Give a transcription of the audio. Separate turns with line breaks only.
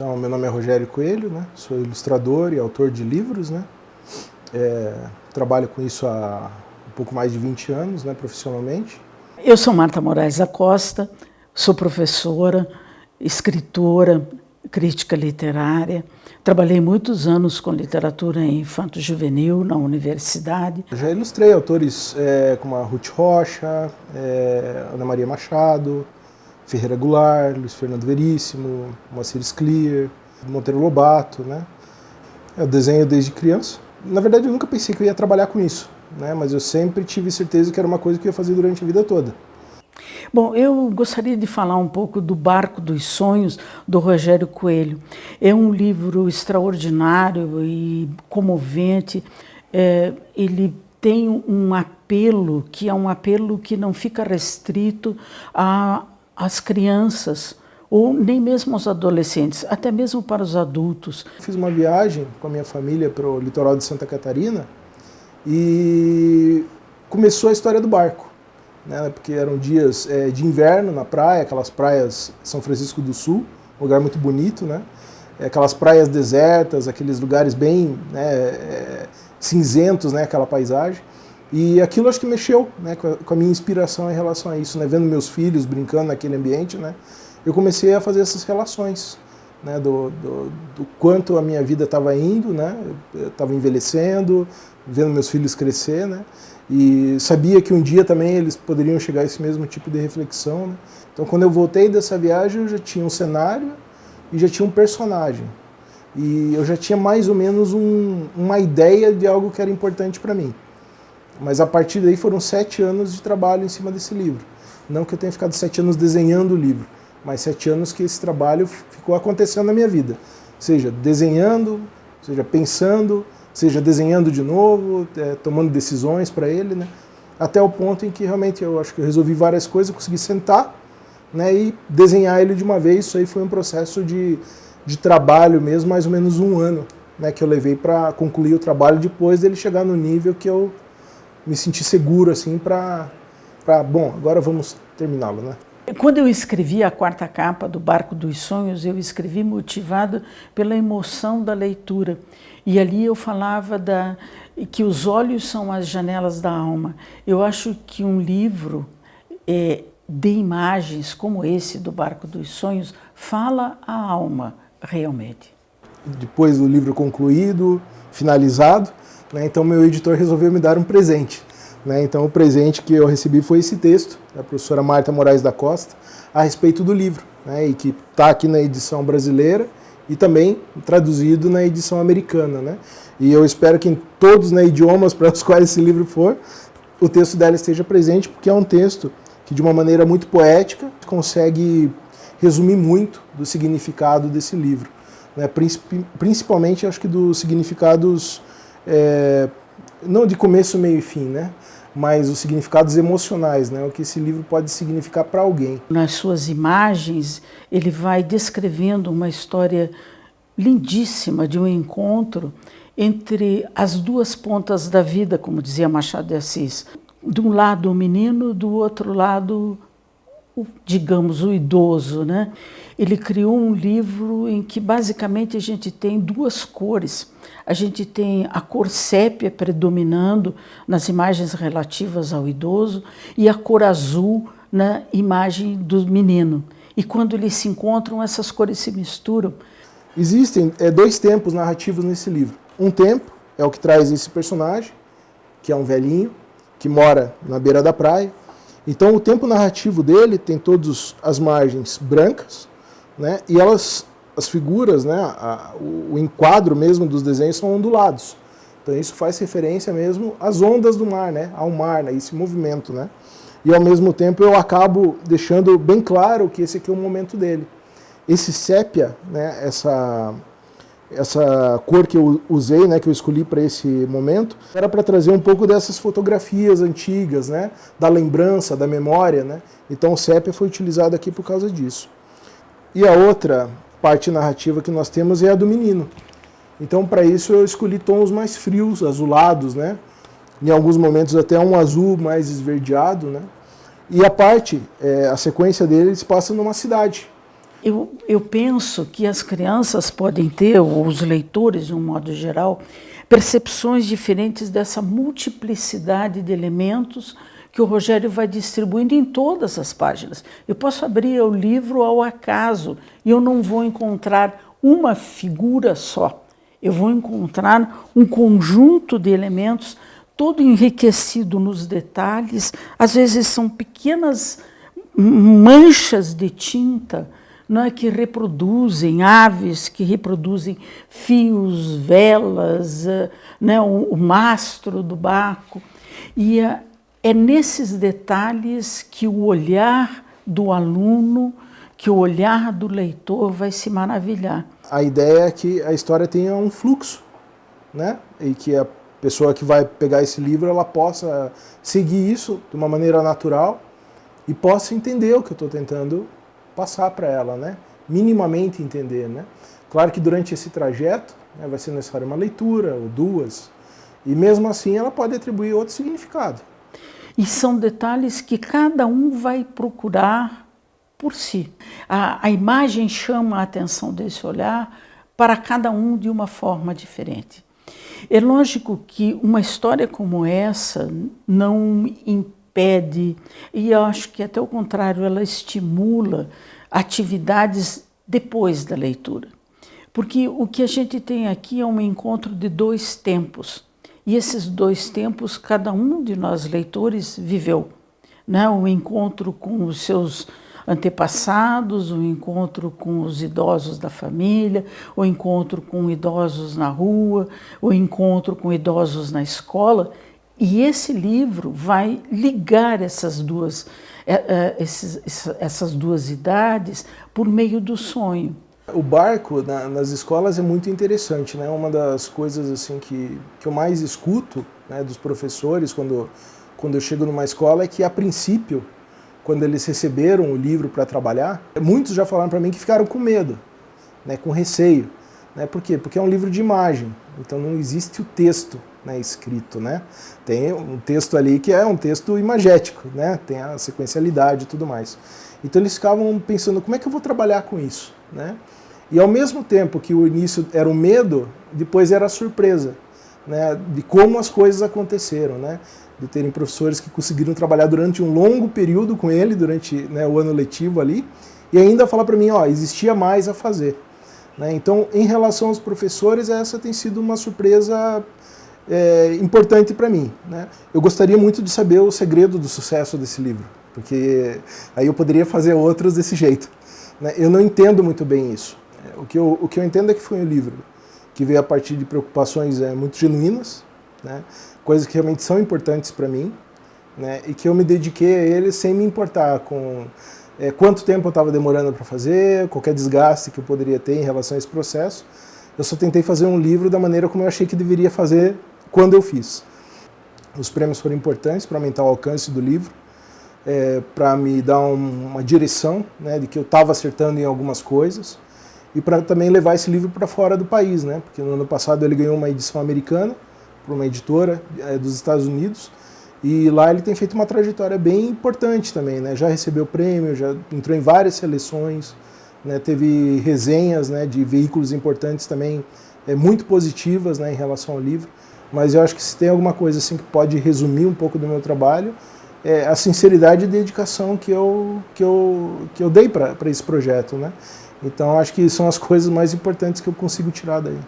Então, meu nome é Rogério Coelho, né? Sou ilustrador e autor de livros, né? Trabalho com isso há um pouco mais de 20 anos, né, profissionalmente.
Eu sou Marta Moraes da Costa, sou professora, escritora, crítica literária. Trabalhei muitos anos com literatura infanto-juvenil na universidade.
Já ilustrei autores como a Ruth Rocha, Ana Maria Machado, Ferreira Goulart, Luiz Fernando Veríssimo, Moacir Scliar, Monteiro Lobato, né? Eu desenho desde criança. Na verdade, eu nunca pensei que eu ia trabalhar com isso, né? Mas eu sempre tive certeza que era uma coisa que eu ia fazer durante a vida toda.
Bom, eu gostaria de falar um pouco do Barco dos Sonhos, do Rogério Coelho. É um livro extraordinário e comovente. Ele tem um apelo que não fica restrito às crianças, ou nem mesmo aos adolescentes, até mesmo para os adultos.
Fiz uma viagem com a minha família para o litoral de Santa Catarina e começou a história do barco, né? Porque eram dias de inverno na praia, aquelas praias São Francisco do Sul, um lugar muito bonito, né? Aquelas praias desertas, aqueles lugares bem, né, cinzentos, né, aquela paisagem. E aquilo acho que mexeu, né, com a minha inspiração em relação a isso, né? Vendo meus filhos brincando naquele ambiente, né? Eu comecei a fazer essas relações, né, do quanto a minha vida estava indo, né? Eu estava envelhecendo, vendo meus filhos crescer, né? E sabia que um dia também eles poderiam chegar a esse mesmo tipo de reflexão, né? Então, quando eu voltei dessa viagem, eu já tinha um cenário e já tinha um personagem. E eu já tinha mais ou menos uma ideia de algo que era importante para mim. Mas a partir daí foram 7 anos de trabalho em cima desse livro. Não que eu tenha ficado 7 anos desenhando o livro, mas 7 anos que esse trabalho ficou acontecendo na minha vida. Seja desenhando, seja pensando, seja desenhando de novo, tomando decisões para ele, né? Até o ponto em que realmente eu acho que eu resolvi várias coisas, consegui sentar, né, e desenhar ele de uma vez. Isso aí foi um processo de trabalho mesmo, mais ou menos 1 ano, né, que eu levei para concluir o trabalho depois dele chegar no nível que eu me senti seguro assim bom, agora vamos terminá-lo, né?
Quando eu escrevi a 4ª capa do Barco dos Sonhos, eu escrevi motivado pela emoção da leitura. E ali eu falava que os olhos são as janelas da alma. Eu acho que um livro de imagens como esse do Barco dos Sonhos fala a alma realmente.
Depois do livro concluído, finalizado, né, então meu editor resolveu me dar um presente. Né? Então o presente que eu recebi foi esse texto da professora Marta Moraes da Costa a respeito do livro, né? E que está aqui na edição brasileira e também traduzido na edição americana, né? E eu espero que em todos os idiomas para os quais esse livro for, o texto dela esteja presente, porque é um texto que de uma maneira muito poética consegue resumir muito do significado desse livro, né? Principalmente acho que dos significados não de começo, meio e fim, né? Mas os significados emocionais, né? O que esse livro pode significar para alguém.
Nas suas imagens, ele vai descrevendo uma história lindíssima de um encontro entre as duas pontas da vida, como dizia Machado de Assis. De um lado o menino, do outro lado, digamos, o idoso, né? Ele criou um livro em que basicamente a gente tem 2 cores. A gente tem a cor sépia predominando nas imagens relativas ao idoso e a cor azul na imagem do menino. E quando eles se encontram, essas cores se misturam.
Existem 2 tempos narrativos nesse livro. Um tempo é o que traz esse personagem, que é um velhinho, que mora na beira da praia. Então o tempo narrativo dele tem todas as margens brancas, né? E as figuras, né, o enquadro mesmo dos desenhos são ondulados. Então isso faz referência mesmo às ondas do mar, né, ao mar, né, esse movimento, né? E ao mesmo tempo eu acabo deixando bem claro que esse aqui é o momento dele. Esse sépia, né, essa cor que eu usei, né, que eu escolhi para esse momento, era para trazer um pouco dessas fotografias antigas, né, da lembrança, da memória, né? Então o sépia foi utilizado aqui por causa disso. E a outra parte narrativa que nós temos é a do menino. Então, para isso, eu escolhi tons mais frios, azulados, né? Em alguns momentos até um azul mais esverdeado, né? E a sequência dele se passa numa cidade.
Eu penso que as crianças podem ter, ou os leitores de um modo geral, percepções diferentes dessa multiplicidade de elementos que o Rogério vai distribuindo em todas as páginas. Eu posso abrir o livro ao acaso e eu não vou encontrar uma figura só. Eu vou encontrar um conjunto de elementos todo enriquecido nos detalhes. Às vezes são pequenas manchas de tinta, não é, que reproduzem aves, que reproduzem fios, velas, né, o mastro do barco. E é nesses detalhes que o olhar do aluno, que o olhar do leitor vai se maravilhar.
A ideia é que a história tenha um fluxo, né? E que a pessoa que vai pegar esse livro, ela possa seguir isso de uma maneira natural e possa entender o que eu estou tentando passar para ela, né? Minimamente entender, né? Claro que durante esse trajeto, né, vai ser necessária uma leitura ou duas, e mesmo assim ela pode atribuir outro significado.
E são detalhes que cada um vai procurar por si. A imagem chama a atenção desse olhar para cada um de uma forma diferente. É lógico que uma história como essa não impede, e eu acho que até o contrário, ela estimula atividades depois da leitura. Porque o que a gente tem aqui é um encontro de dois tempos. E esses dois tempos, cada um de nós leitores viveu, né? O encontro com os seus antepassados, o encontro com os idosos da família, o encontro com idosos na rua, o encontro com idosos na escola. E esse livro vai ligar essas duas idades por meio do sonho.
O barco nas escolas é muito interessante, né? Uma das coisas assim que eu mais escuto, né, dos professores quando eu chego numa escola é que, a princípio, quando eles receberam o livro para trabalhar, muitos já falaram para mim que ficaram com medo, né, com receio. Né? Por quê? Porque é um livro de imagem, então não existe o texto, né, escrito. Né? Tem um texto ali que é um texto imagético, né? Tem a sequencialidade e tudo mais. Então eles ficavam pensando, como é que eu vou trabalhar com isso? Né? E ao mesmo tempo que o início era o medo, depois era a surpresa, né, de como as coisas aconteceram, né, de terem professores que conseguiram trabalhar durante um longo período com ele, durante, né, o ano letivo ali, e ainda falar para mim, ó, existia mais a fazer. Né? Então, em relação aos professores, essa tem sido uma surpresa importante para mim. Né? Eu gostaria muito de saber o segredo do sucesso desse livro, porque aí eu poderia fazer outros desse jeito. Né? Eu não entendo muito bem isso. O que eu entendo é que foi um livro que veio a partir de preocupações muito genuínas, né? Coisas que realmente são importantes para mim, né? E que eu me dediquei a ele sem me importar com quanto tempo eu estava demorando para fazer, qualquer desgaste que eu poderia ter em relação a esse processo. Eu só tentei fazer um livro da maneira como eu achei que deveria fazer quando eu fiz. Os prêmios foram importantes para aumentar o alcance do livro, para me dar uma direção, né, de que eu estava acertando em algumas coisas, e para também levar esse livro para fora do país, né, porque no ano passado ele ganhou uma edição americana, por uma editora dos Estados Unidos, e lá ele tem feito uma trajetória bem importante também, né, já recebeu prêmio, já entrou em várias seleções, né, teve resenhas, né, de veículos importantes também, muito positivas, né, em relação ao livro. Mas eu acho que se tem alguma coisa assim que pode resumir um pouco do meu trabalho, é a sinceridade e dedicação que eu dei para esse projeto, né? Então acho que são as coisas mais importantes que eu consigo tirar daí.